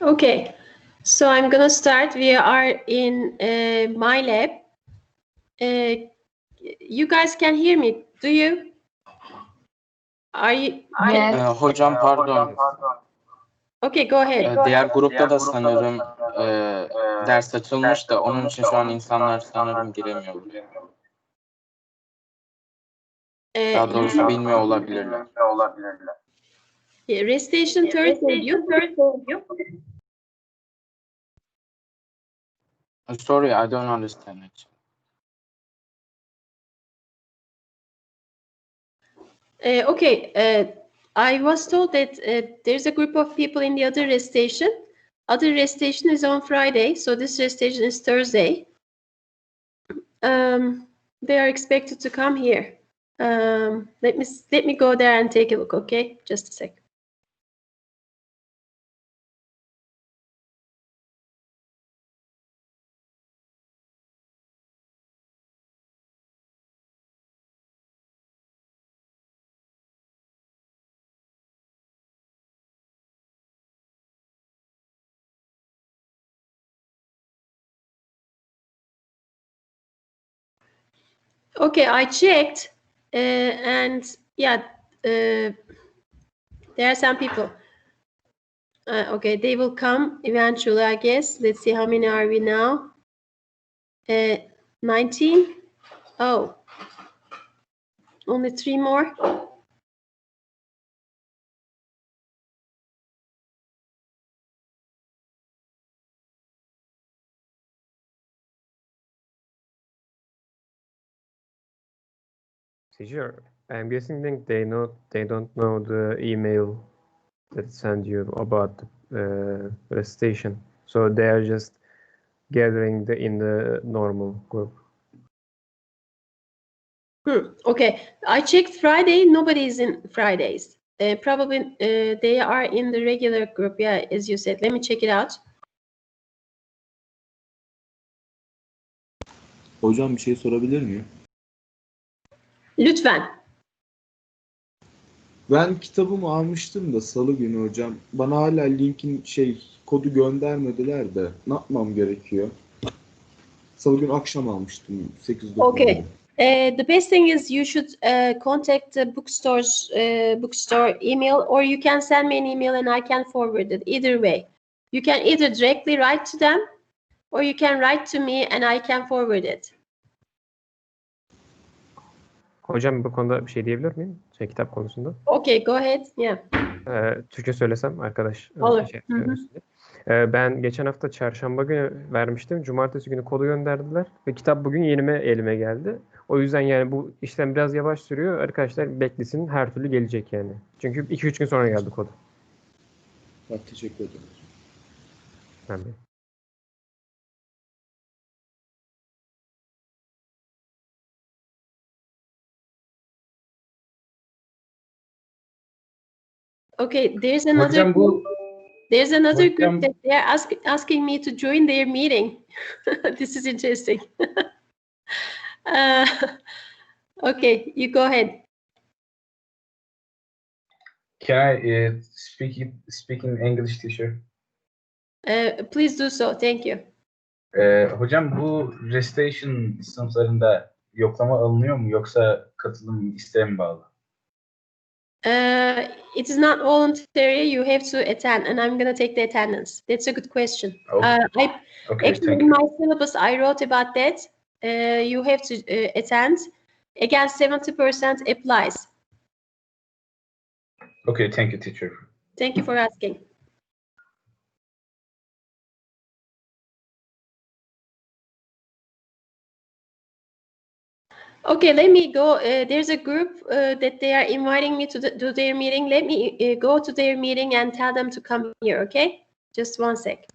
Okay, so I'm gonna start. We are in my lab. You guys can hear me, do you? Are you? Hocam pardon. Okay, go ahead. Diğer grupta da sanırım ders açılmış da onun için şu an insanlar sanırım giremiyor buraya. Daha doğrusu bilmiyor olabilirler. Recitation Thursday diyor. Sorry, I don't understand it. Okay, I was told that there's a group of people in the other recitation. Other recitation is on Friday, so this recitation is Thursday. They are expected to come here. Let me go there and take a look. Okay, just a sec. Okay, I checked, and yeah, there are some people. Okay, they will come eventually, I guess. Let's see, how many are we now? 19. Oh, only 3 more. Teacher, I'm guessing they don't know the email that sent you about the recitation, so they are just gathering in the normal group. Okay, I checked Friday. Nobody is in Fridays. Probably they are in the regular group. Yeah, as you said. Let me check it out. Hocam bir şey sorabilir miyim? Lütfen. Ben kitabımı almıştım da salı günü hocam. Bana hala linkin kodu göndermediler de ne yapmam gerekiyor? Salı günü akşam almıştım 8-9. Okay. The best thing is you should contact the bookstore email, or you can send me an email and I can forward it. Either way, you can either directly write to them, or you can write to me and I can forward it. Hocam bu konuda bir şey diyebilir miyim? Kitap konusunda. Okay, go ahead. Yeah. Türkçe söylesem arkadaş. Olur. Ben geçen hafta çarşamba günü vermiştim. Cumartesi günü kodu gönderdiler ve kitap bugün elime geldi. O yüzden yani bu işlem biraz yavaş sürüyor. Arkadaşlar beklesin, her türlü gelecek yani. Çünkü 2-3 gün sonra geldi kod. Teşekkür ederim. Ben de. Okay, there's another group that they are asking me to join their meeting. This is interesting. Okay, you go ahead. Can I speak in English, teacher? Please do so. Thank you. Hocam bu recitation sınıflarında yoklama alınıyor mu yoksa katılım isteğe mi bağlı? It is not voluntary. You have to attend, and I'm gonna take the attendance. That's a good question. Okay. Actually, in my syllabus, I wrote about that. You have to attend. Again, 70% applies. Okay, thank you, teacher. Thank you for asking. Okay, let me go. There's a group that they are inviting me to their meeting. Let me go to their meeting and tell them to come here, okay? Just one sec.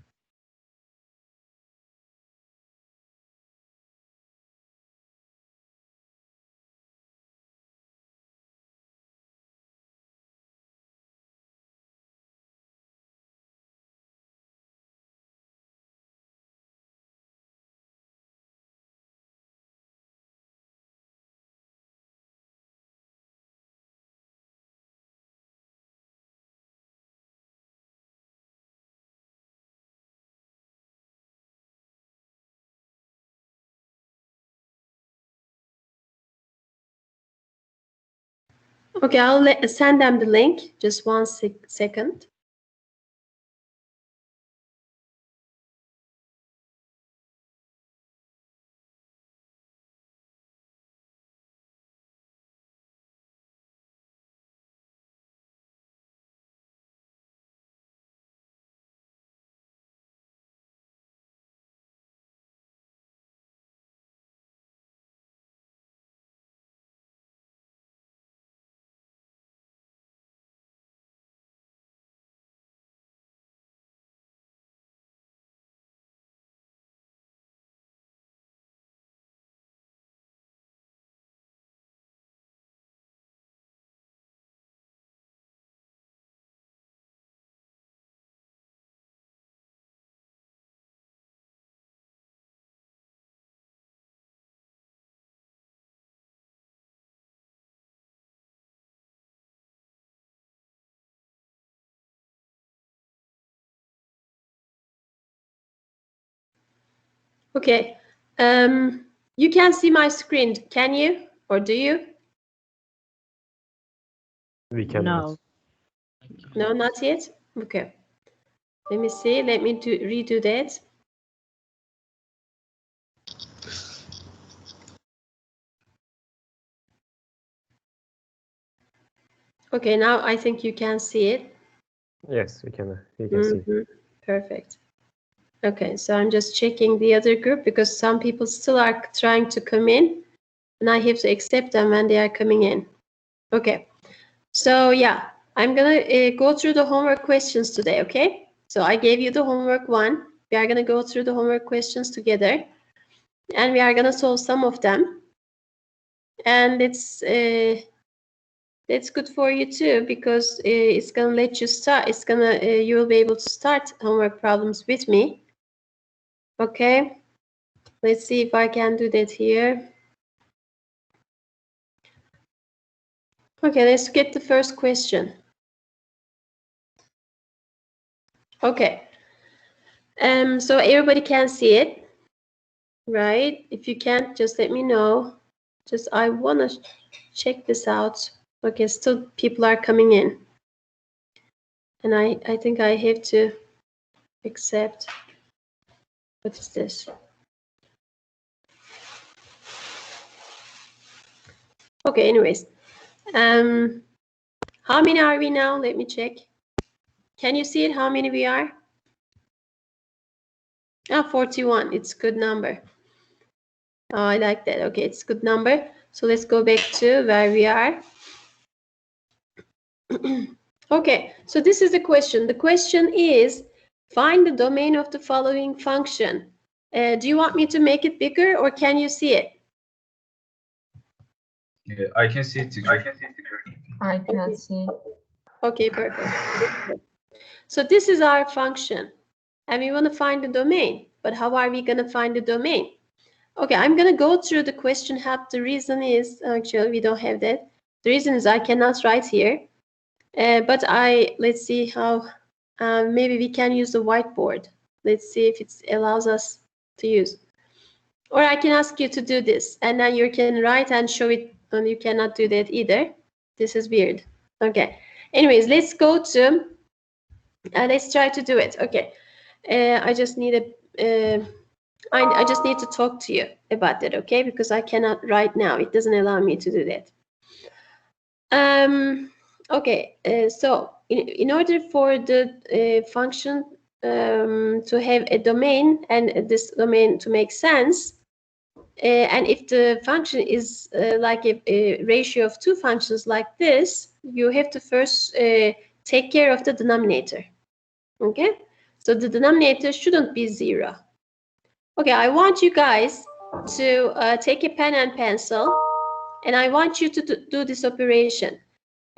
Okay, I'll send them the link. Just one second. Okay, you can see my screen, can you? Or do you? We cannot. No, not yet. Okay. Let me see. Let me redo that. Okay, now I think you can see it. Yes, we can see. Perfect. Okay, so I'm just checking the other group because some people still are trying to come in and I have to accept them when they are coming in. Okay, so yeah, I'm gonna go through the homework questions today, okay? So I gave you the homework 1. We are gonna go through the homework questions together and we are gonna solve some of them. And that's good for you too because it's gonna let you start. It's gonna you will be able to start homework problems with me. Okay, let's see if I can do that here. Okay, let's get the first question. Okay, so everybody can see it, right? If you can't, just let me know. Just I wanna check this out. Okay, still people are coming in, and I think I have to accept. What is this? Okay, anyways, how many are we now? Let me check. Can you see it? How many we are? 41. It's a good number. Oh, I like that. Okay, it's a good number. So let's go back to where we are. Okay, so this is the question. The question is, find the domain of the following function. Do you want me to make it bigger or can you see it? Yeah, I can see it, teacher. I can see. Okay, perfect. So this is our function and we want to find the domain. But how are we going to find the domain? Okay, I'm going to go through the question hub. The reason is, actually, we don't have that. The reason is I cannot write here. But let's see how, maybe we can use the whiteboard. Let's see if it allows us to use. Or I can ask you to do this, and then you can write and show it, and you cannot do that either. This is weird. Okay. Anyways, let's go to, let's try to do it. Okay. I just need I just need to talk to you about that, okay? Because I cannot right now. It doesn't allow me to do that. Okay, so in order for the function to have a domain and this domain to make sense, and if the function is like a ratio of 2 functions like this, you have to first take care of the denominator. Okay, so the denominator shouldn't be 0. Okay, I want you guys to take a pen and pencil, and I want you to do this operation.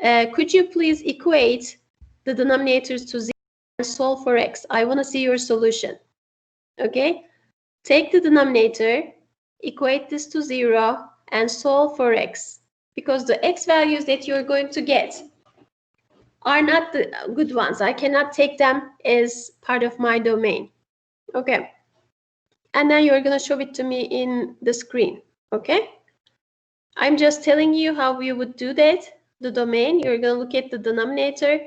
Could you please equate the denominators to 0 and solve for x? I want to see your solution. Okay, take the denominator, equate this to 0, and solve for x. Because the x values that you're going to get are not the good ones. I cannot take them as part of my domain. Okay. And then you're going to show it to me in the screen. Okay. I'm just telling you how we would do that. the domain, you're going to look at the denominator,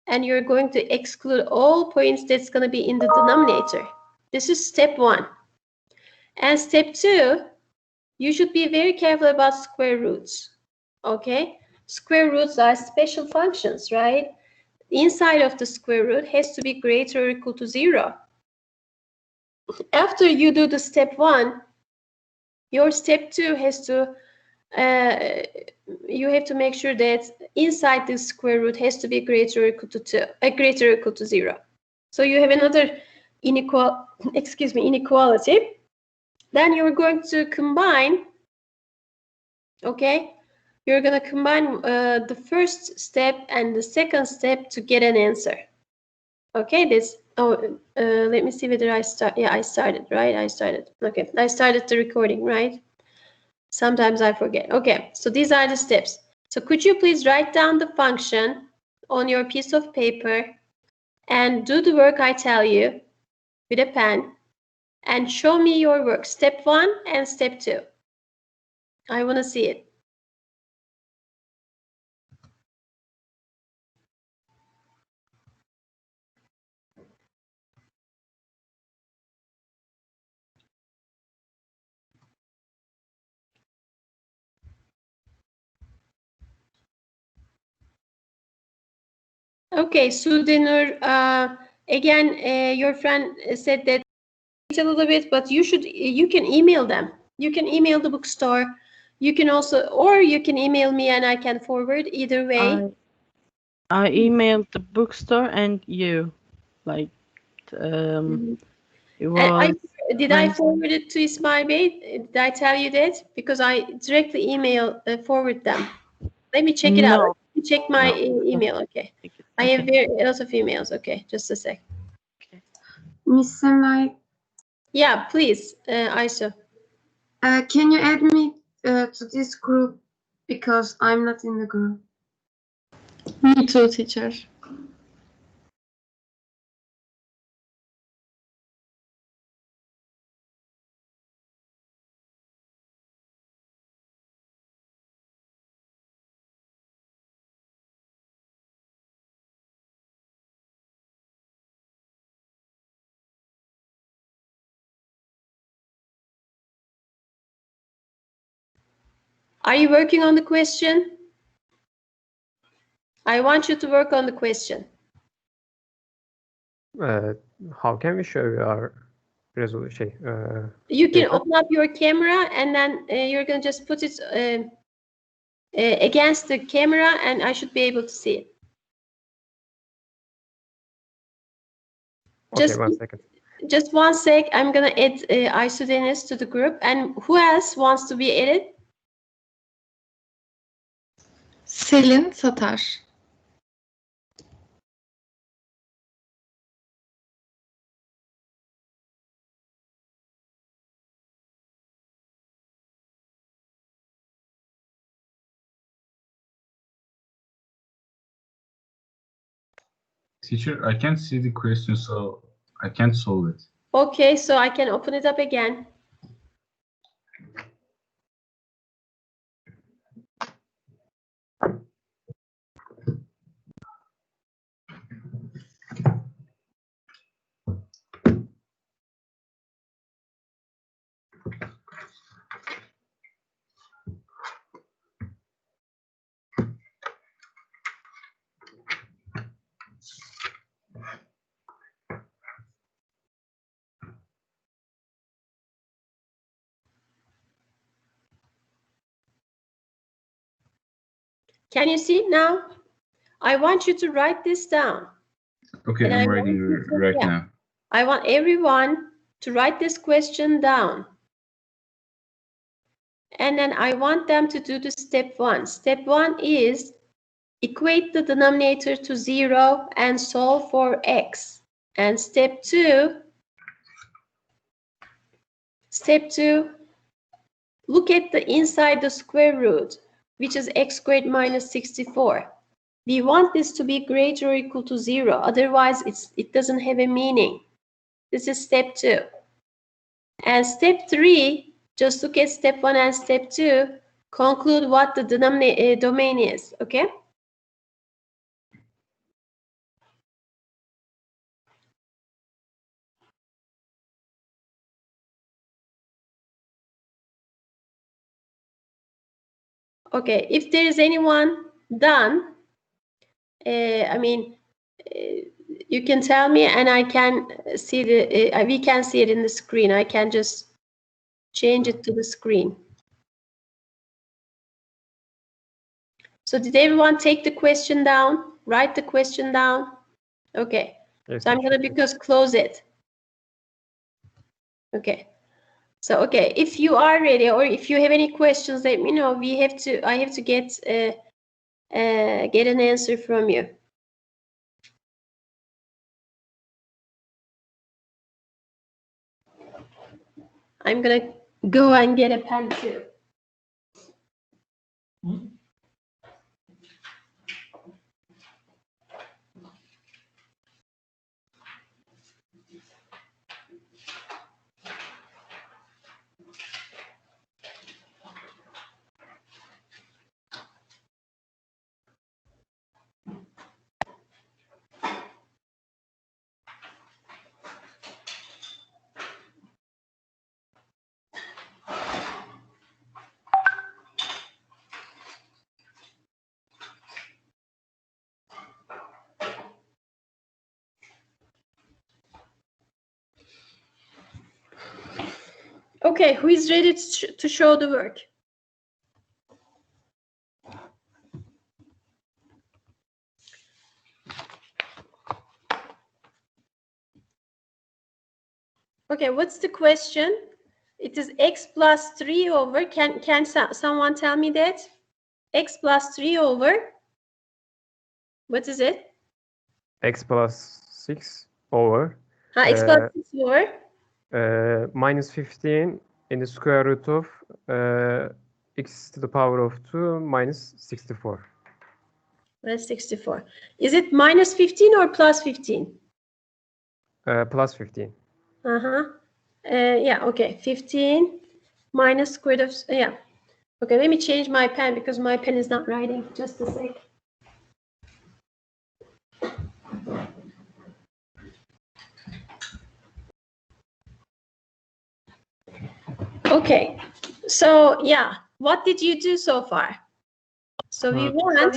and you're going to exclude all points that's going to be in the denominator. This is step 1. And step 2, you should be very careful about square roots. Okay? Square roots are special functions, right? Inside of the square root has to be greater or equal to 0. After you do the step 1, your step 2 has to you have to make sure that inside the square root has to be greater or equal to 2, greater or equal to 0. So you have another inequality. Then you're going to combine, okay? You're going to combine the first step and the second step to get an answer. Okay, this, let me see whether I start. Yeah, I started, right? I started. Okay, I started the recording, right? Sometimes I forget. Okay, so these are the steps. So could you please write down the function on your piece of paper and do the work I tell you with a pen and show me your work, step 1 and step 2. I want to see it. Okay, Sudenur, again, your friend said that a little bit, but you can email them. You can email the bookstore. You can also, or you can email me and I can forward, either way. I emailed the bookstore and you, like, it was. Did I forward it to Ismail Bey? Did I tell you that? Because I directly forward them. Let me check it out. Let me check my email. Okay. I have a lot of emails. Okay, just a sec. Okay. Miss Semai, Yeah, please, Aisha. can you add me to this group because I'm not in the group? Me too, teacher. Are you working on the question? I want you to work on the question. How can we show our resolution? You can paper? open up your camera and then you're going to just put it against the camera and I should be able to see it. Okay, 1 second. Just 1 sec. I'm going to add Aysu Deniz to the group. And who else wants to be added? Selin Satar. Teacher, I can't see the question, so I can't solve it. Okay, so I can open it up again. Can you see it now? I want you to write this down. Okay, And I'm writing right now. I want everyone to write this question down. And then I want them to do the step 1. Step 1 is equate the denominator to 0 and solve for x. And step 2, look at the inside the square root, which is x squared minus 64. We want this to be greater or equal to 0. Otherwise, it doesn't have a meaning. This is step 2. And step 3, just look at step 1 and step 2. Conclude what the domain is, okay? Okay, if there is anyone done, I mean, you can tell me and I can see we can see it in the screen. I can just change it to the screen. So did everyone take the question down? Write the question down? Okay. Yes, So I'm gonna close it. Okay. So okay, if you are ready or if you have any questions, let me know. I have to get an answer from you. I'm gonna go and get a pen too. Okay, who is ready to show the work? Okay, what's the question? It is x plus 3 over, can someone tell me that? X plus 3 over, what is it? X plus 6 over X plus 6 over? minus 15 in the square root of x to the power of 2 minus 64. Minus 64. Is it minus 15 or plus 15? Plus 15. Yeah, okay. 15 minus square root of, yeah. Okay, let me change my pen because my pen is not writing. Just a sec. Okay, so yeah, what did you do so far? So we want.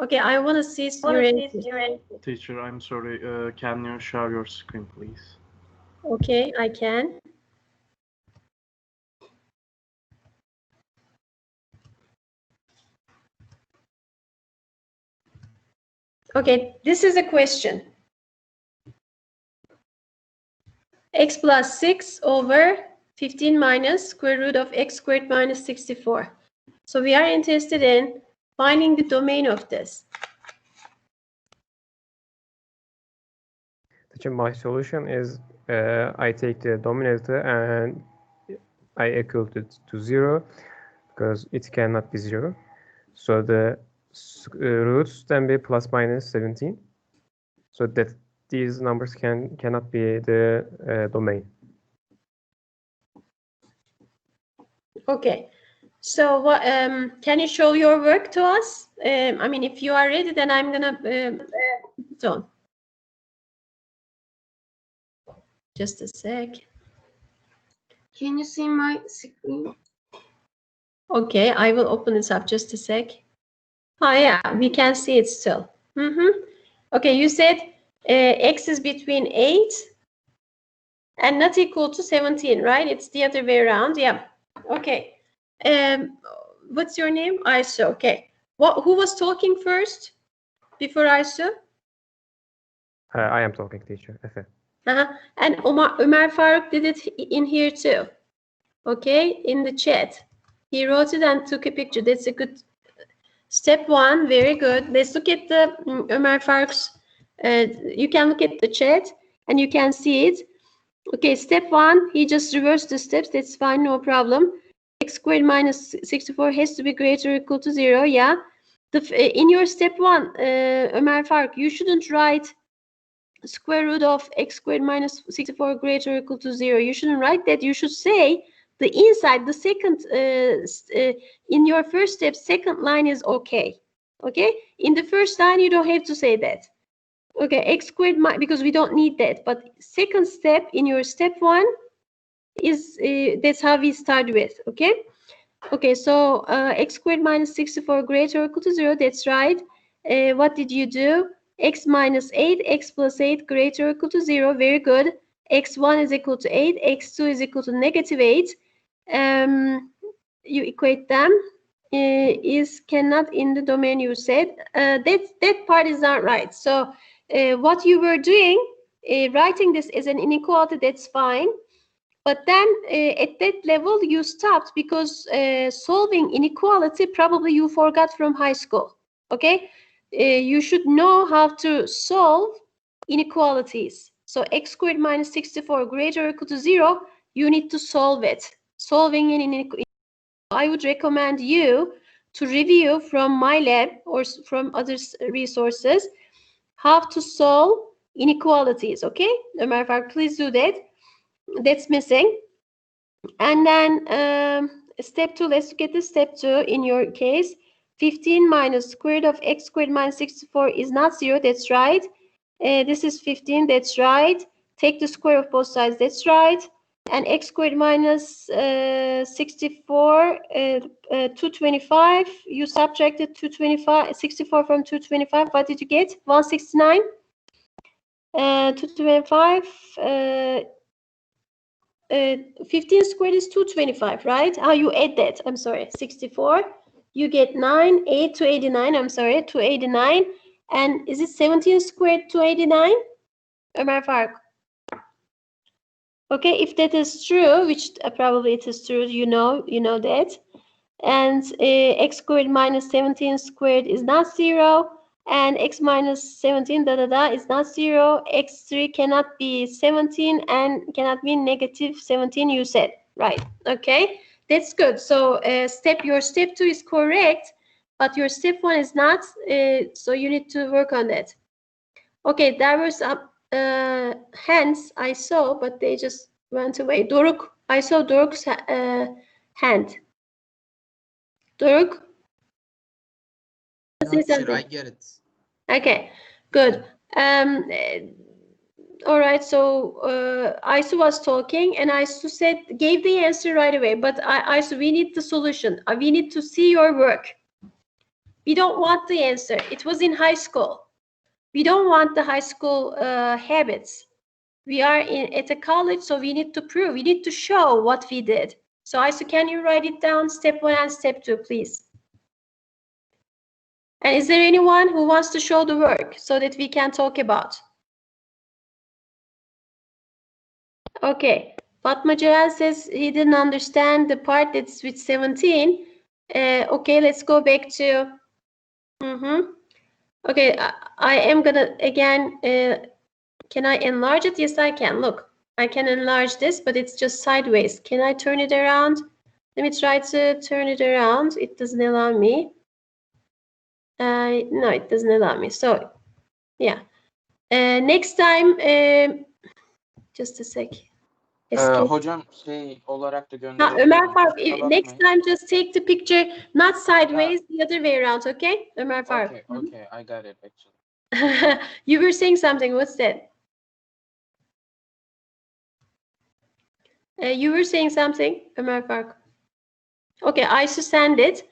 Okay, I want to see your answer. Teacher, I'm sorry. Can you share your screen, please? Okay, I can. Okay, this is a question. X plus 6 over 15 minus square root of x squared minus 64. So we are interested in finding the domain of this. My solution is I take the denominator and I equal it to 0 because it cannot be 0. So the roots then be plus minus 17. So that these numbers cannot be the domain. Okay. So what can you show your work to us? I mean, if you are ready, then I'm gonna put on. Just a sec. Can you see my screen? Okay, I will open this up. Just a sec. Oh yeah, we can see it still. Okay, you said x is between 8 and not equal to 17, right? It's the other way around. Yeah. Okay. What's your name? Aysu. Okay. Who was talking first before Aysu? I am talking, teacher. Efe. And Ömer Faruk did it in here too. Okay, in the chat. He wrote it and took a picture. That's a good step one. Very good. Let's look at the Ömer Faruk's. You can look at the chat and you can see it. Okay, step one, he just reversed the steps. That's fine, no problem. X squared minus 64 has to be greater or equal to 0. Yeah. In your step one, Ömer Faruk, you shouldn't write square root of x squared minus 64 greater or equal to 0. You shouldn't write that. You should say the inside, the second, in your first step, second line is okay. Okay? In the first line, you don't have to say that. Okay, x squared, because we don't need that. But second step in your step one is, that's how we start with, okay? Okay, so x squared minus 64 greater or equal to 0. That's right. What did you do? X minus 8, x plus 8 greater or equal to 0. Very good. X1 is equal to 8, x2 is equal to negative 8. You equate them. Is cannot in the domain you said. That part is not right. So what you were doing, writing this as an inequality, that's fine. But then at that level you stopped because solving inequality probably you forgot from high school. Okay, you should know how to solve inequalities. So x squared minus 64 greater or equal to 0, you need to solve it. Solving an inequality, I would recommend you to review from my lab or from other resources how to solve inequalities. Okay, Ömer Fark, please do that. That's missing. And then step 2, let's look at the step 2 in your case. 15 minus square root of x squared minus 64 is not 0. That's right. This is 15. That's right. Take the square of both sides. That's right. And x squared minus 64, 225. You subtracted 64 from 225. What did you get? 169. 225. 15 squared is 225, right? How you add that? I'm sorry, 64. You get 9, 8 to 89. I'm sorry, 289. And is it 17 squared 289? Ömer Fark. Okay, if that is true, which probably it is true, you know that. And x squared minus 17 squared is not 0. And x minus 17 is not 0. X3 cannot be 17 and cannot be negative 17, you said. Right. Okay. That's good. So your step 2 is correct, but your step 1 is not. So you need to work on that. Okay, there were some hands I saw, but they just went away. Doruk, I saw Doruk's hand. Doruk? Say something. I get it. Okay, good. All right, so Aysu was talking and Aysu gave the answer right away, but Aysu, we need the solution. We need to see your work. We don't want the answer. It was in high school. We don't want the high school habits. We are at a college, so we need to prove, we need to show what we did. So Aysu, can you write it down, step 1 and step 2, please? And is there anyone who wants to show the work so that we can talk about? Okay, Fatma Jalal says he didn't understand the part that's with 17. Okay, let's go back to... Okay, I am gonna, again, can I enlarge it? Yes, I can. Look, I can enlarge this, but it's just sideways. Can I turn it around? Let me try to turn it around. It doesn't allow me. No, it doesn't allow me. So, yeah. Next time, just a sec. Hocam şey olarak da gönderebilirim. Ömer Faruk, next time just take the picture, not sideways, the other way around, okay? Ömer Faruk. Okay, I got it actually. You were saying something, what's that? You were saying something, Ömer Faruk. Okay, Aysu send it.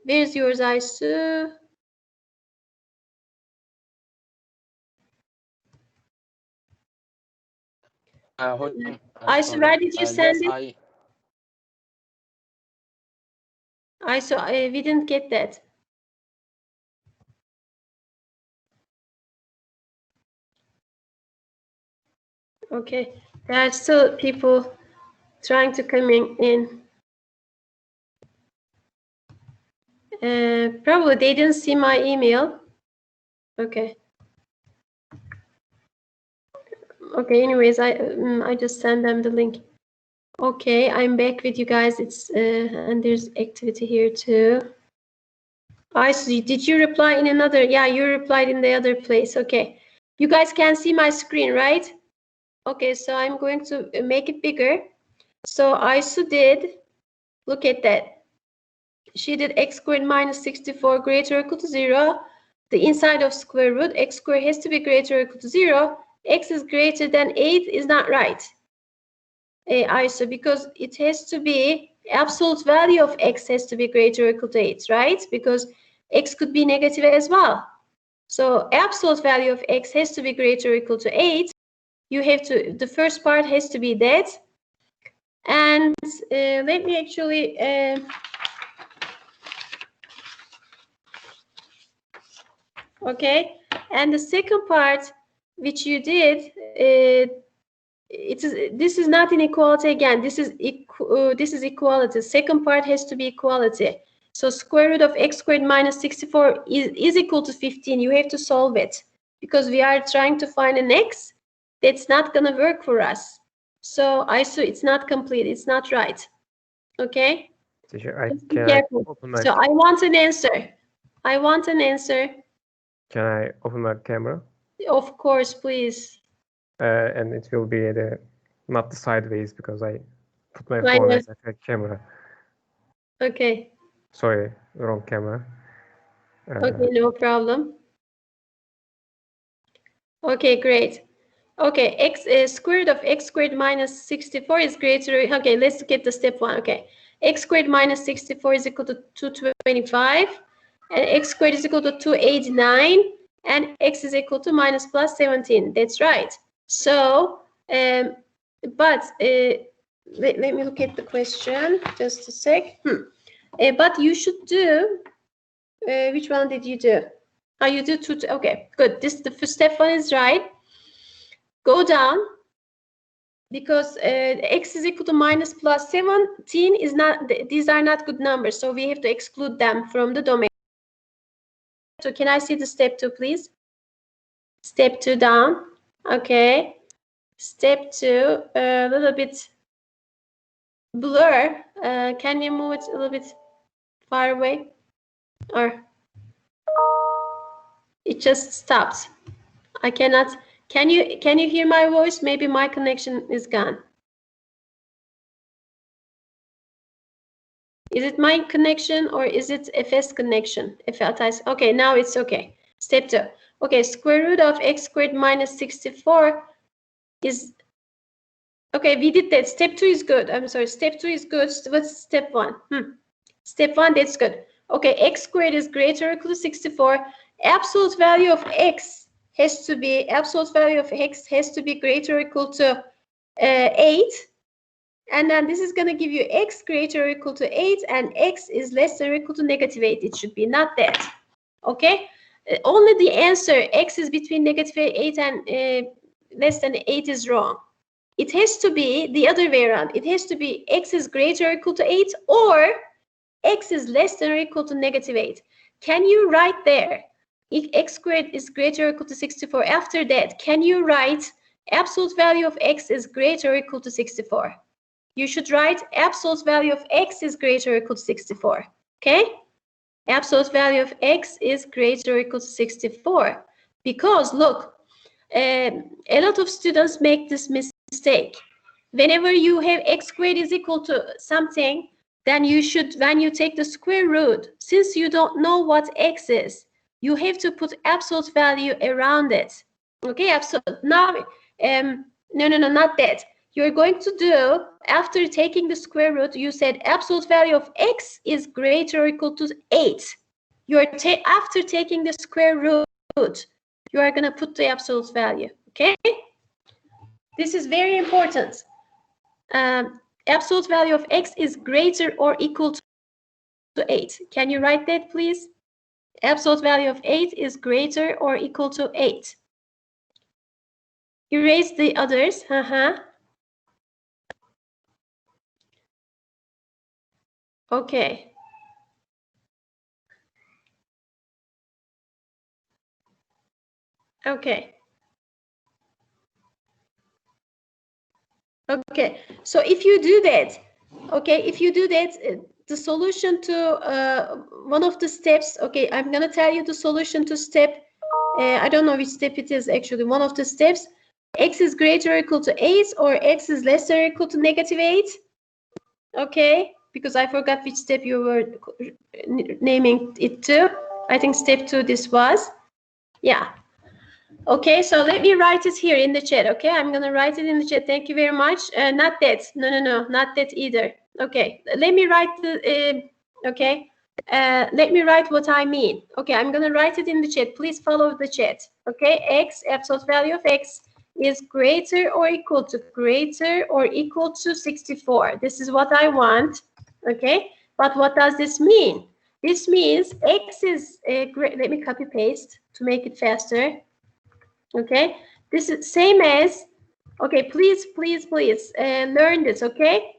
Where's yours, Aysu? Aysu, where did you send it? Aysu, we didn't get that. Okay, there are still people trying to come in. Probably they didn't see my email. Okay. Okay, anyways, I just send them the link. Okay, I'm back with you guys. It's and there's activity here too. Aysu, did you reply in another? Yeah, you replied in the other place. Okay, you guys can see my screen, right? Okay, so I'm going to make it bigger. So Aysu did, look at that. She did x squared minus 64 greater or equal to 0. The inside of square root, x squared has to be greater or equal to 0. X is greater than 8 is not right. Aysu, because it has to be absolute value of x has to be greater or equal to 8, right? Because x could be negative as well. So absolute value of x has to be greater or equal to 8. You have to, the first part has to be that. And let me actually okay, and the second part which you did, this is not inequality again. This is equality. Second part has to be equality. So square root of x squared minus 64 is equal to 15. You have to solve it because we are trying to find an x. That's not gonna work for us. So it's not complete. It's not right. Okay. Teacher, Be careful. So I want an answer. I want an answer. Can I open my camera? Of course, please. And it will be not the sideways because I put my phone as a camera. Okay. Sorry, wrong camera. Okay, no problem. Okay, great. Okay, square root of x squared minus 64 is greater. Okay, let's get the step one. Okay, x squared minus 64 is equal to 225, and x squared is equal to 289, and x is equal to minus plus 17. That's right. So, but let me look at the question. Just a sec. But you should do. Which one did you do? Oh, you do two. Okay, good. The first step one is right. Go down because x is equal to minus plus 17 is not. These are not good numbers, so we have to exclude them from the domain. So can I see the step 2, please? Step 2 down. Okay. Step 2 a little bit blur. Can you move it a little bit far away, or it just stopped? I cannot. Can you hear my voice? Maybe my connection is gone. Is it my connection or is it FS connection? Okay, now it's okay. Step 2. Okay, square root of x squared minus 64 is okay. We did that. Step 2 is good. I'm sorry. Step 2 is good. What's step 1? Step 1, that's good. Okay, x squared is greater or equal to 64. Absolute value of x has to be greater or equal to 8. And then this is going to give you x greater or equal to 8, and x is less than or equal to negative 8. It should be not that. Okay? Only the answer x is between negative 8 and less than 8 is wrong. It has to be the other way around. It has to be x is greater or equal to 8 or x is less than or equal to negative 8. Can you write there? If x squared is greater or equal to 64, after that, can you write absolute value of x is greater or equal to 64? You should write absolute value of x is greater or equal to 64. Okay? Absolute value of x is greater or equal to 64. Because look, a lot of students make this mistake. Whenever you have x squared is equal to something, then you should, when you take the square root, since you don't know what x is, you have to put absolute value around it. Okay, absolute. Now, no, not that. You're going to do, after taking the square root, you said absolute value of x is greater or equal to 8. After taking the square root, you are going to put the absolute value. Okay? This is very important. Absolute value of x is greater or equal to 8. Can you write that, please? Absolute value of 8 is greater or equal to 8. Erase the others. Okay. Okay. Okay. So if you do that, the solution to one of the steps, okay, I'm going to tell you the solution to step, I don't know which step it is actually, one of the steps, x is greater or equal to 8 or x is less or equal to negative 8. Okay, because I forgot which step you were naming it to. I think step 2 this was. Yeah. Okay, so let me write it here in the chat. Okay, I'm going to write it in the chat. Thank you very much. Not that. No, not that either. Okay, let me write the, okay, let me write what I mean. Okay, I'm gonna write it in the chat. Please follow the chat. Okay, x, absolute value of x is greater or equal to 64. This is what I want. Okay, but what does this mean? This means x is let me copy paste to make it faster. Okay, this is same as, okay, please learn this. Okay,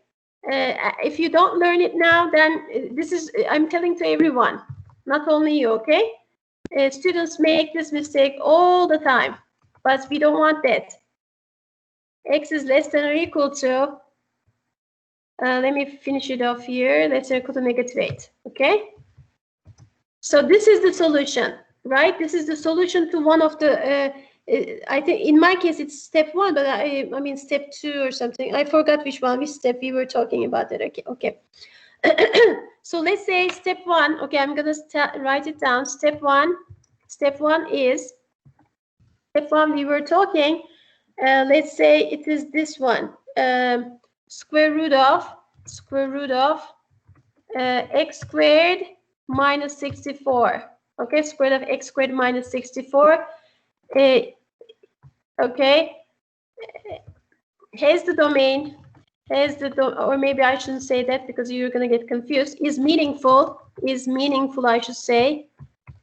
if you don't learn it now, then this is, I'm telling to everyone, not only you. Okay, students make this mistake all the time, but we don't want that. X is less than or equal to, let me finish it off here, less than or equal to -8. Okay, so this is the solution, right? This is the solution to one of the I think in my case it's step 1, but I mean step 2 or something. I forgot which step we were talking about it. Okay. So let's say step 1. Okay, I'm gonna write it down. Step 1 is, step 1 we were talking. Let's say it is this one. Square root of x squared minus 64. Okay, square root of x squared minus 64. Okay, has the domain, or maybe I shouldn't say that because you're going to get confused, is meaningful, I should say,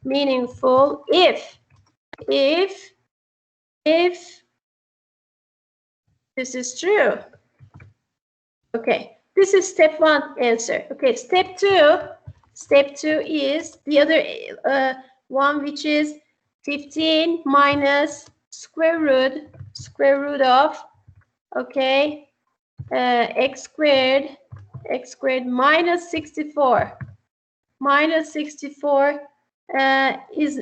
meaningful if this is true. Okay, this is step 1 answer. Okay, step 2 is the other one, which is 15 minus square root of, okay, x squared minus 64. Minus 64 is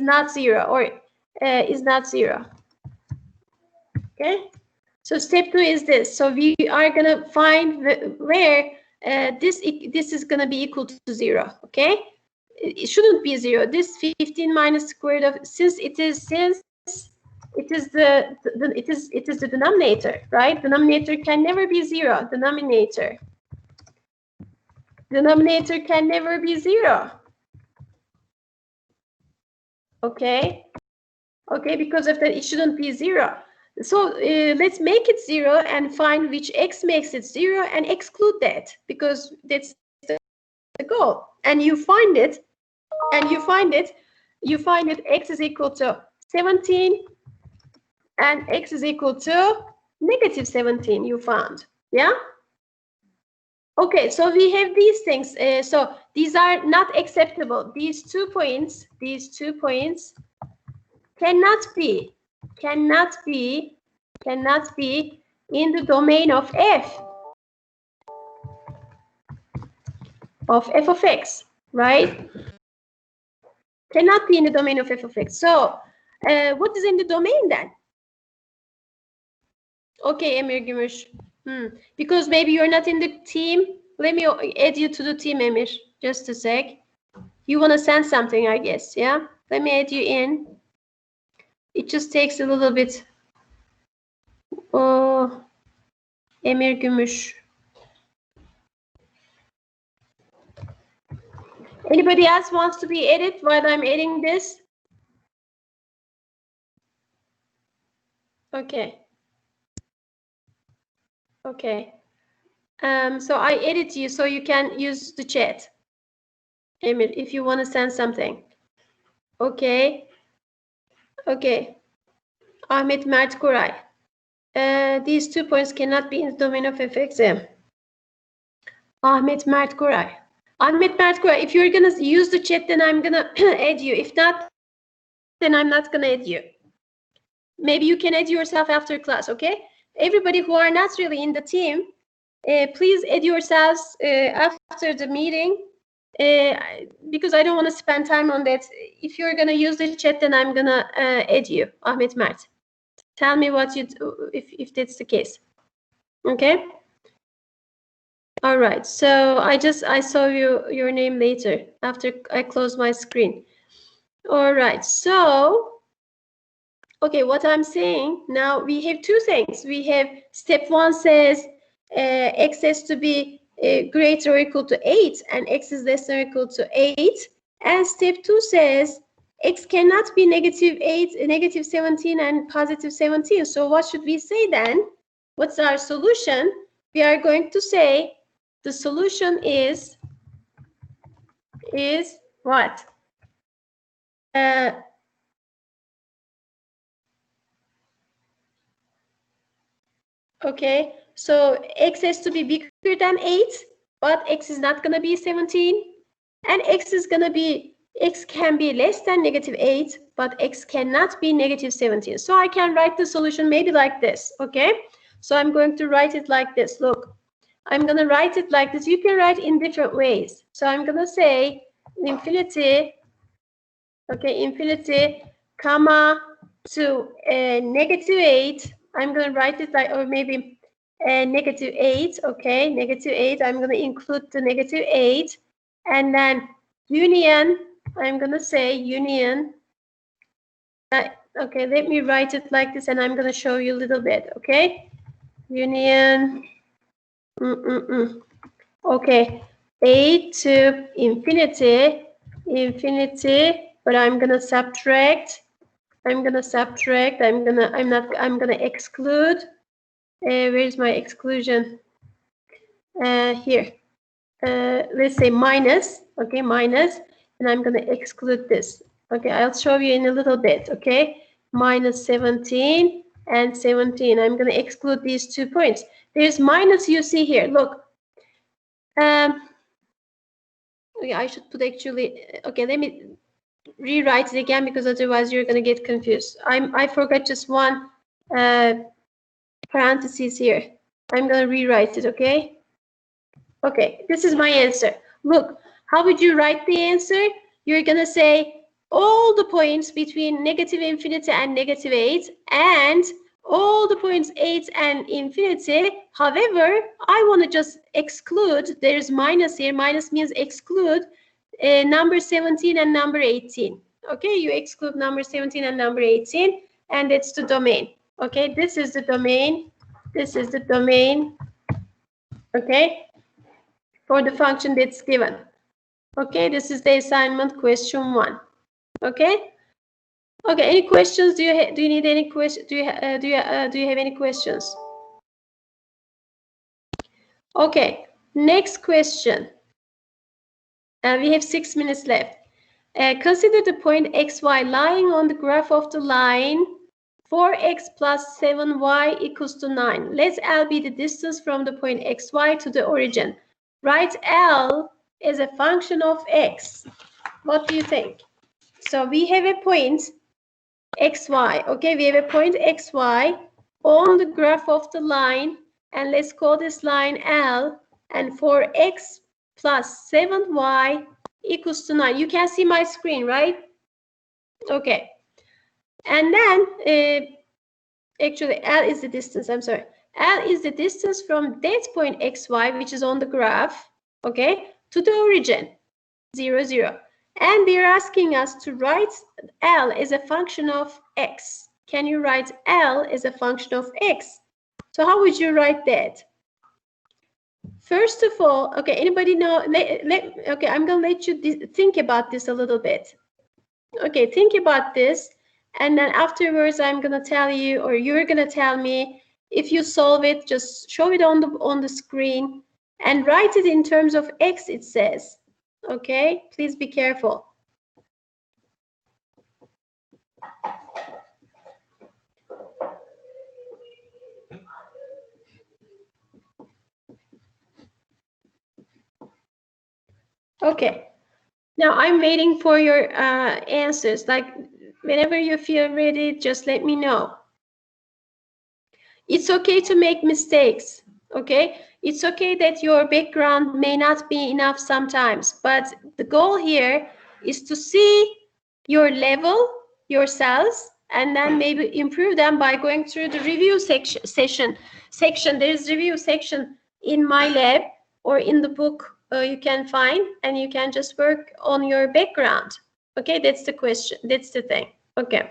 not 0, or is not 0. Okay, so step 2 is this. So we are gonna find where this is gonna be equal to 0. Okay, it shouldn't be 0. This 15 minus square root of, since it is the denominator, right? Denominator can never be 0. Denominator can never be 0. Okay, because of that it shouldn't be 0. So let's make it 0 and find which x makes it 0 and exclude that, because that's the goal. And you find it, x is equal to 17 and x is equal to negative 17 you found. Yeah. Okay, so we have these things. So these are not acceptable. These 2 points cannot be in the domain of f of x, right? Cannot be in the domain of f of x. So what is in the domain then? Okay, Emir Gümüş. Because maybe you're not in the team. Let me add you to the team, Emir. Just a sec. You want to send something, I guess, yeah? Let me add you in. It just takes a little bit. Oh, Emir Gümüş. Anybody else wants to be added while I'm adding this? Okay. Okay. So I added you so you can use the chat, Emir, if you want to send something. Okay. Okay. Ahmet Mert Koray. These 2 points cannot be in the domain of fx. Ahmet Mert Koray. Ahmet Mert Koray, if you're going to use the chat, then I'm going to add you. If not, then I'm not going to add you. Maybe you can add yourself after class, okay? Everybody who are not really in the team, please add yourselves after the meeting, because I don't want to spend time on that. If you're going to use the chat, then I'm going to add you, Ahmet Mert. Tell me what you do, if that's the case. Okay? All right. So I saw your name later after I close my screen. All right. So, okay, what I'm saying now, we have 2 things. We have step 1 says x has to be greater or equal to 8 and x is less than or equal to 8. And step 2 says x cannot be negative 8, negative 17 and positive 17. So what should we say then? What's our solution? We are going to say the solution is what? Okay, so x has to be bigger than 8, but x is not going to be 17. And x can be less than negative 8, but x cannot be negative 17. So I can write the solution maybe like this, okay? So I'm going to write it like this. Look, I'm going to write it like this. You can write in different ways. So I'm going to say infinity, okay, infinity, comma, to negative 8. I'm going to write it like, or maybe negative 8, okay, negative 8. I'm going to include the negative 8. And then union, I'm going to say union. Okay, let me write it like this and I'm going to show you a little bit, okay? Union, okay, 8 to infinity, but I'm going to subtract. I'm going to exclude. Where's my exclusion? Here. Let's say minus, okay, minus, and I'm going to exclude this. Okay, I'll show you in a little bit, okay? Minus 17 and 17. I'm going to exclude these 2 points. There's minus you see here. Look. Okay, I should put actually, okay, let me rewrite it again because otherwise you're going to get confused. I forgot just one parentheses here. I'm going to rewrite it, okay? Okay, this is my answer. Look, how would you write the answer? You're going to say all the points between negative infinity and negative 8 and all the points 8 and infinity. However, I want to just exclude, there's minus here, minus means exclude number 17 and number 18. Okay, you exclude number 17 and number 18 and it's the domain. Okay, this is the domain. This is the domain. Okay, for the function that's given. Okay, this is the assignment question 1. Okay. Okay. Any questions? Do you need any question? Do you have any questions? Okay. Next question. We have 6 minutes left. Consider the point xy lying on the graph of the line 4x plus 7y equals to 9. Let L be the distance from the point xy to the origin. Write L as a function of x. What do you think? So we have a point xy. Okay, we have a point xy on the graph of the line, and let's call this line L. And for x plus 7y equals to 9. You can see my screen, right? Okay. And then, actually, L is the distance. I'm sorry. L is the distance from that point xy, which is on the graph, okay, to the origin, 0, 0. And they're asking us to write L as a function of x. Can you write L as a function of x? So how would you write that? First of all, okay, anybody know? Okay, I'm going to let you think about this a little bit. Okay, think about this. And then afterwards, I'm going to tell you, or you're going to tell me, if you solve it, just show it on the screen and write it in terms of x, it says. Okay, please be careful. Okay, now I'm waiting for your answers. Like, whenever you feel ready, just let me know. It's okay to make mistakes, okay? It's okay that your background may not be enough sometimes, but the goal here is to see your level, yourselves, and then maybe improve them by going through the review section. There is review section in my lab or in the book you can find, and you can just work on your background. Okay, that's the question. That's the thing. Okay.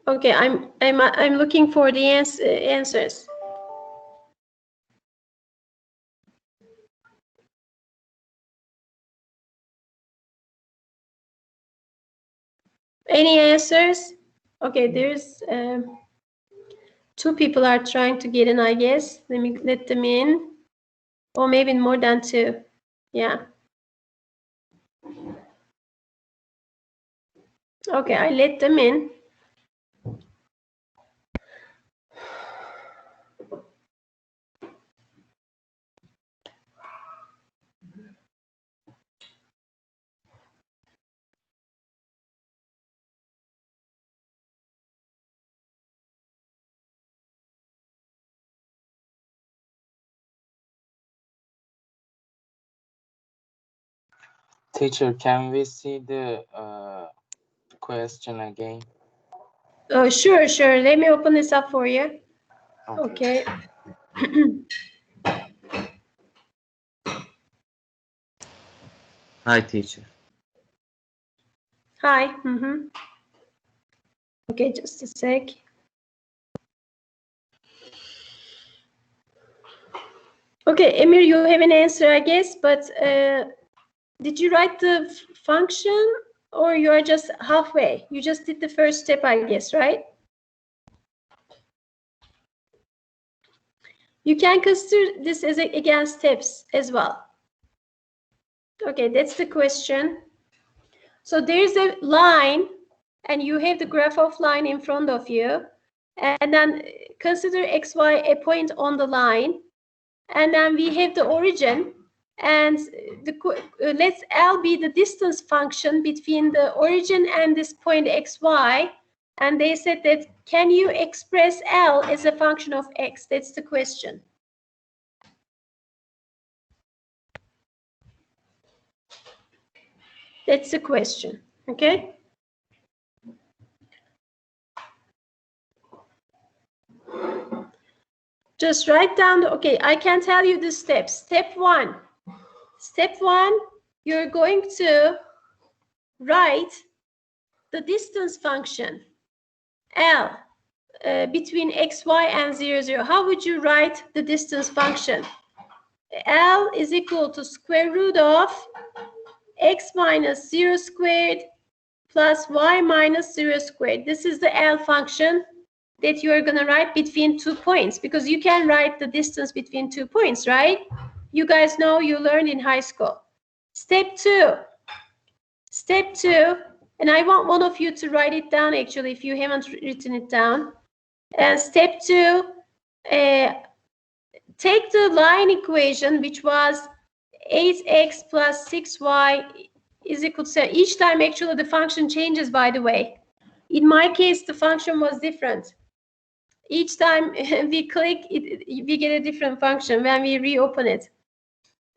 Okay, I'm looking for the answers. Any answers? Okay, there's 2 people are trying to get in, I guess. Let them in. Or maybe more than 2. Yeah. Okay, I let them in. Teacher, can we see the question again? Oh, sure. Let me open this up for you. Okay. Hi, teacher. Hi. Okay, just a sec. Okay, Emir, you have an answer, I guess, but did you write the function or you are just halfway? You just did the first step, I guess, right? You can consider this as again steps as well. Okay, that's the question. So there's a line and you have the graph of line in front of you, and then consider xy a point on the line, and then we have the origin, and let's L be the distance function between the origin and this point xy, and they said that can you express L as a function of x? That's the question. That's the question, okay? Just write down, okay, I can tell you the steps. Step one, you're going to write the distance function, L, between x, y, and 0, 0. How would you write the distance function? L is equal to square root of x minus 0 squared plus y minus 0 squared. This is the L function that you are going to write between 2 points, because you can write the distance between 2 points, right? You guys know, you learned in high school. Step two, and I want one of you to write it down actually if you haven't written it down. Step two, take the line equation, which was 8x plus 6y is equal to, each time actually the function changes, by the way. In my case, the function was different. Each time we click, we get a different function when we reopen it.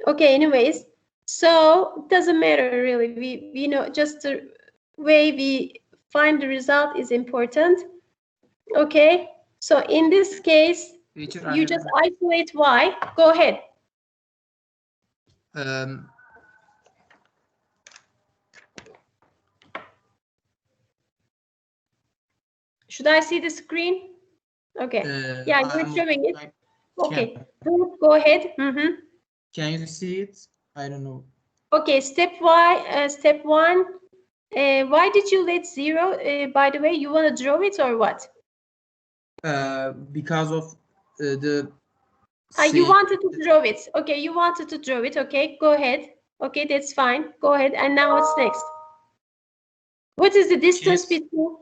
Okay, anyways, so it doesn't matter really. We know just the way we find the result is important. Okay, so in this case, Teacher, you just isolate y. Go ahead. Should I see the screen? Okay. Yeah, you're showing it. Okay. Go ahead. Can you see it? I don't know. Okay. Step one. Why did you let 0? By the way, you want to draw it or what? Because of the. You wanted to draw it. Okay, you wanted to draw it. Okay, go ahead. Okay, that's fine. Go ahead. And now what's next? What is the distance between?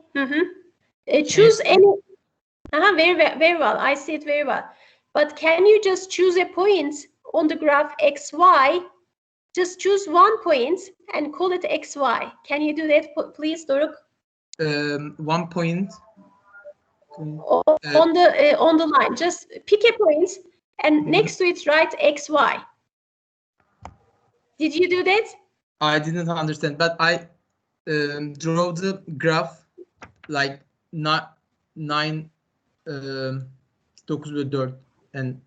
Choose any. Very well. I see it very well. But can you just choose a point on the graph XY? Just choose one point and call it XY. Can you do that, please, Doruk? 1 point. On the line. Just pick a point and next to it write XY. Did you do that? I didn't understand, but I draw the graph like 9 9 4 and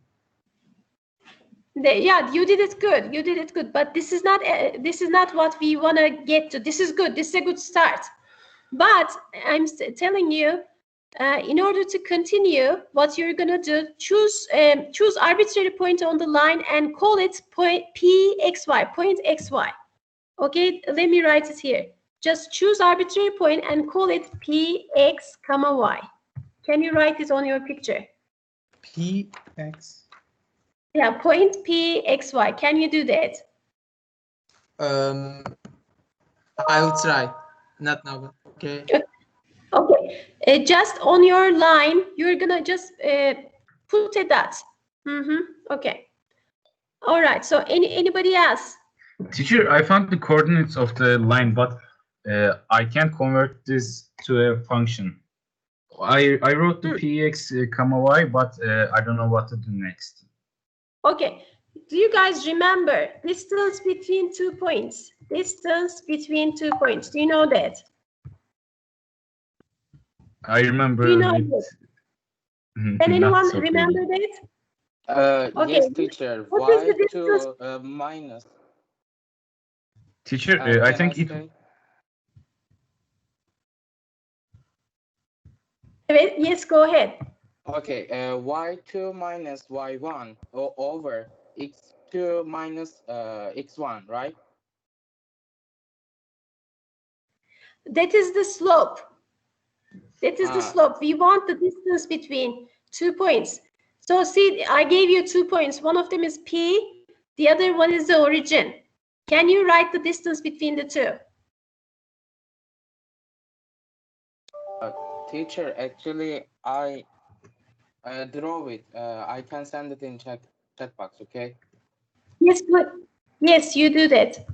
yeah, you did it good. You did it good. But this is not what we want to get to. This is good. This is a good start. But I'm telling you, in order to continue, what you're gonna do, choose arbitrary point on the line and call it point pxy, point xy. Okay, let me write it here. Just choose arbitrary point and call it px comma y. Can you write it on your picture? Px. Yeah, point pxy. Can you do that? I'll try. Not now. Okay. Okay. Just on your line, you're gonna just put a dot. Okay. All right. So anybody else? Teacher, I found the coordinates of the line, but I can't convert this to a function. I wrote the px comma y, but I don't know what to do next. Okay. Do you guys remember distance between 2 points? Distance between 2 points. Do you know that? I remember Do you know it. Can anyone so remember clearly. that? Okay. Yes, teacher. What is the distance? Y2 minus. Teacher, I Can think it. say? Yes, go ahead. Okay, y2 minus y1 over x2 minus x1, right? That is the slope. That is the slope. We want the distance between 2 points. So see, I gave you 2 points. One of them is P, the other one is the origin. Can you write the distance between the two? Teacher, actually, I draw it. I can send it in chat box, okay? Yes, good. Yes, you do that.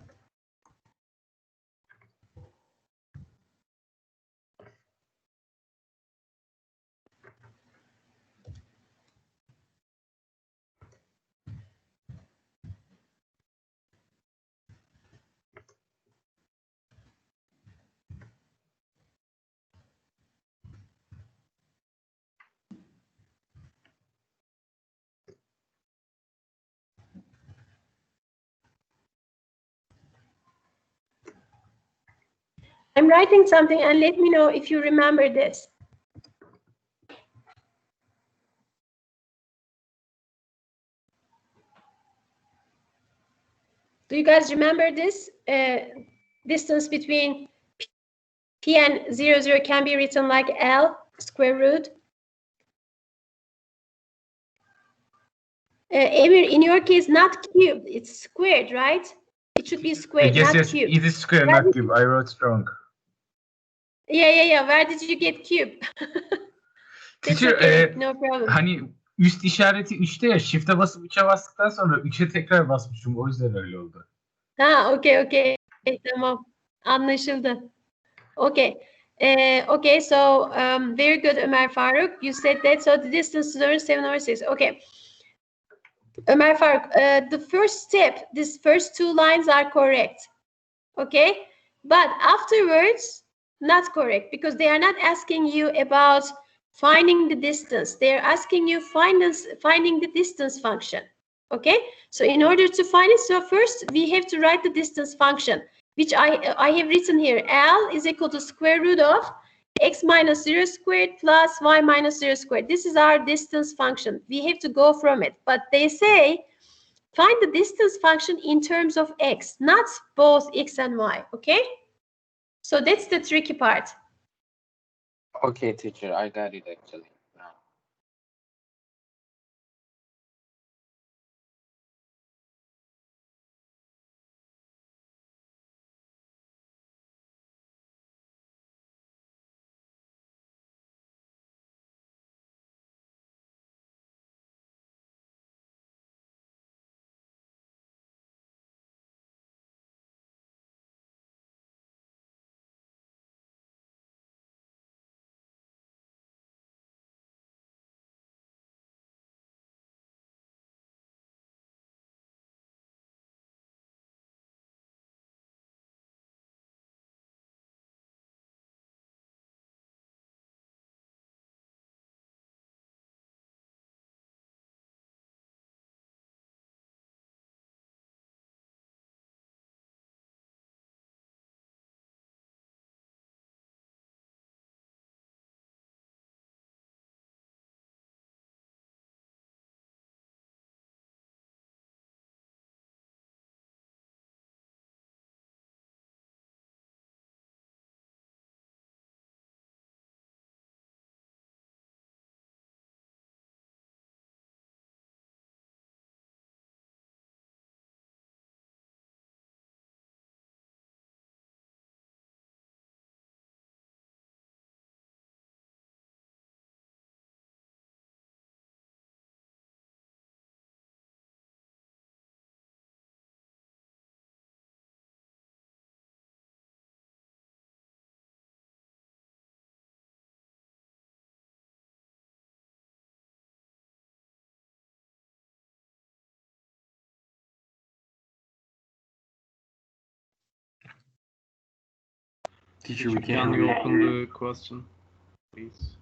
I'm writing something and let me know if you remember this. Do you guys remember this? Distance between P and 0, 0 can be written like L square root. Emir, in your case, not cubed, it's squared, right? It should be squared, Yes, not cubed. it is square, not cube. I wrote wrong. Yeah. Where did you get cube? Teacher, okay. No problem. hani üst işareti 3'te ya, shift'e basıp 3'e bastıktan sonra 3'e tekrar basmışım. O yüzden öyle oldu. Ha, okay. Tamam. Anlaşıldı. Okay. Okay, so very good, Ömer Faruk. You said that, so the distance to learn 7 over 6. Okay. Ömer Faruk, the first step, these first 2 lines are correct. Okay? But afterwards, not correct, because they are not asking you about finding the distance. They are asking you finding the distance function. Okay? So in order to find it, so first we have to write the distance function, which I have written here. L is equal to square root of x minus 0 squared plus y minus 0 squared. This is our distance function. We have to go from it. But they say find the distance function in terms of x, not both x and y, okay? So that's the tricky part. Okay, teacher, I got it actually. Teacher, we can you open the question, please?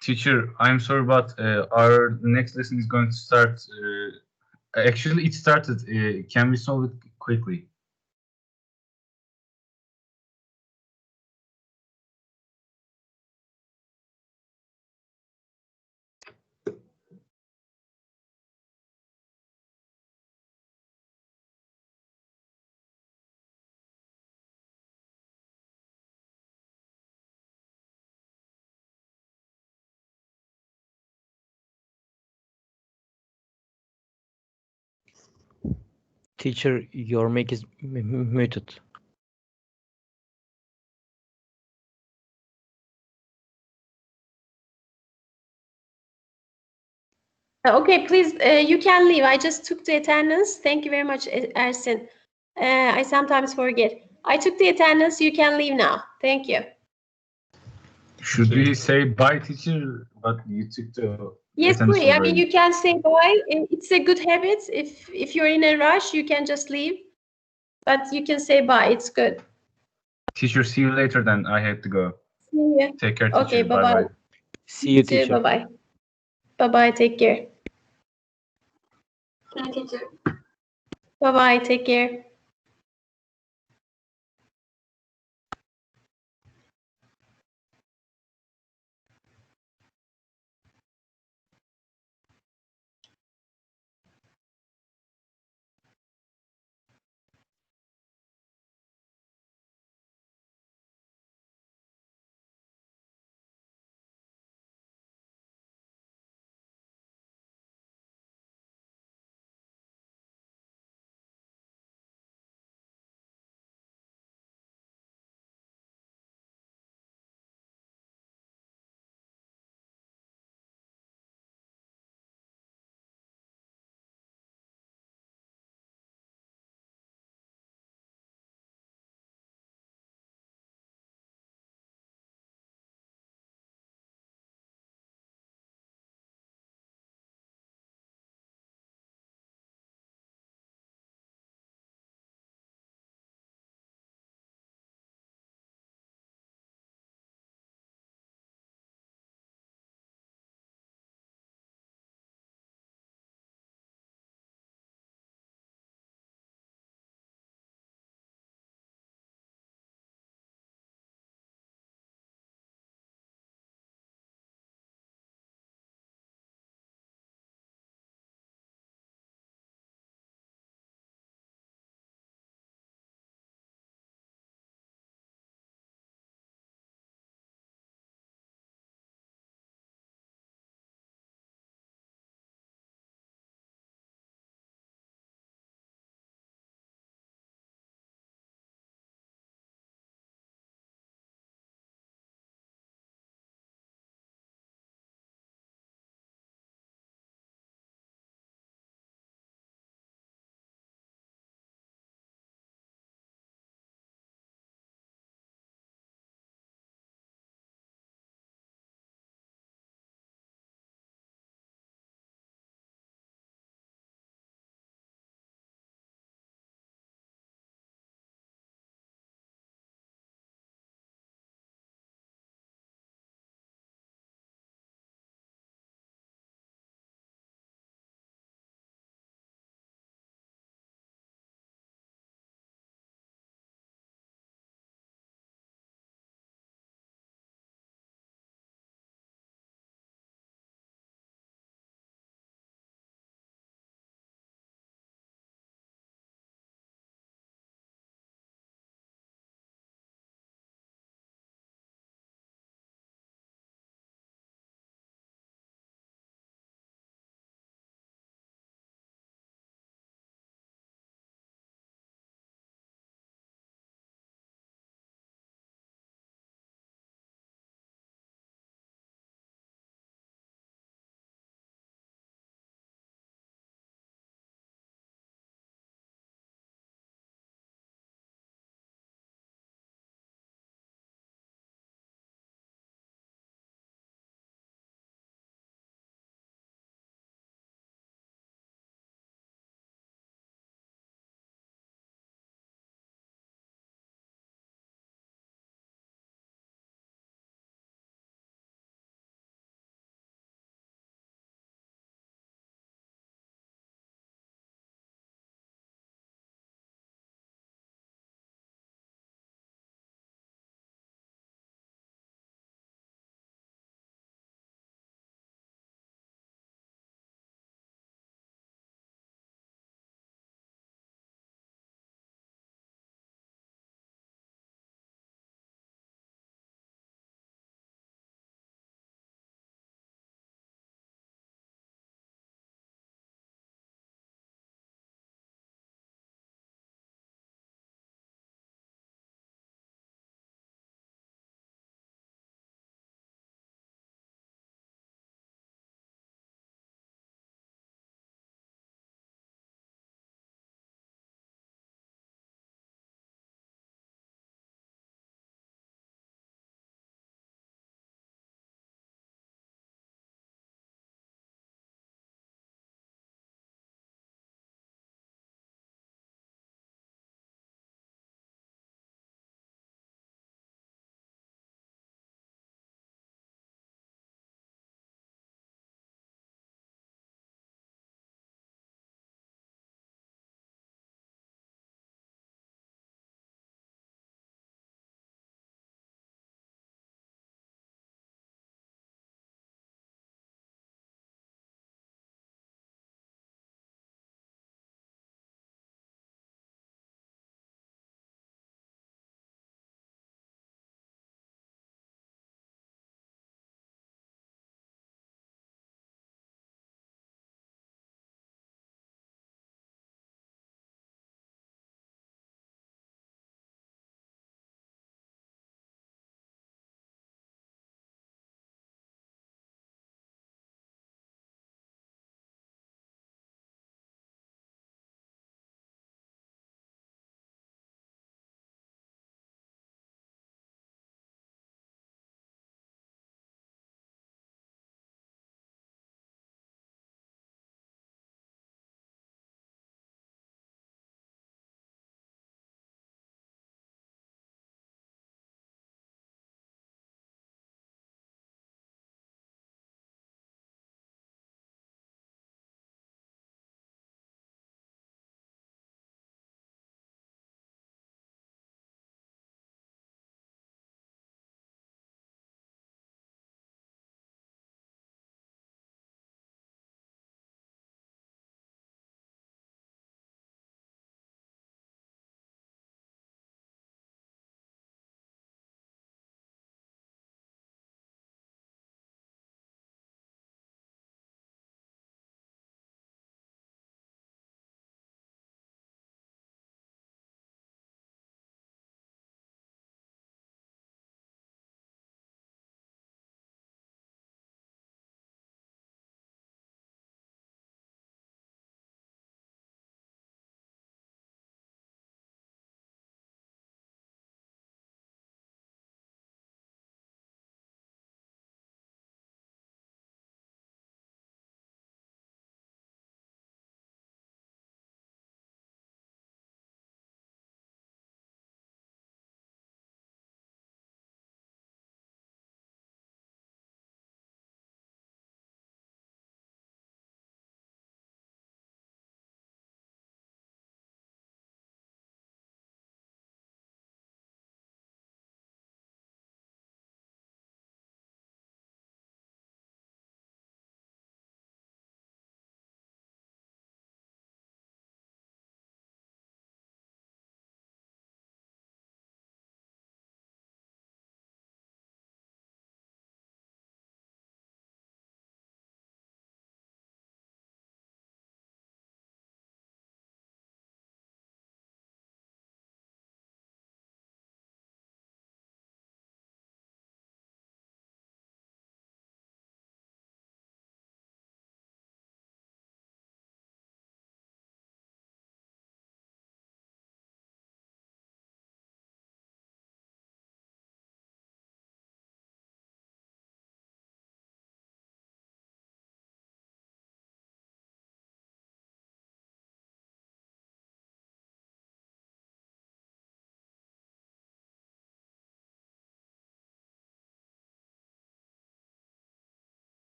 Teacher, I'm sorry, but our next lesson is going to start. Actually, it started. Can we solve it quickly? Teacher, your mic is muted. Okay, please, you can leave. I just took the attendance. Thank you very much, Ersin. I sometimes forget. I took the attendance. You can leave now. Thank you. Should we say bye, teacher? But you took the Yes, attendance please. I mean, already. you can say bye. It's a good habit. If you're in a rush, you can just leave. But you can say bye. It's good. Teacher, see you later. Then I have to go. See you. Take care, teacher. Okay, Bye bye-bye. bye. See you, teacher. Bye-bye. Bye-bye. Take care. Can teacher. Bye-bye. Take care.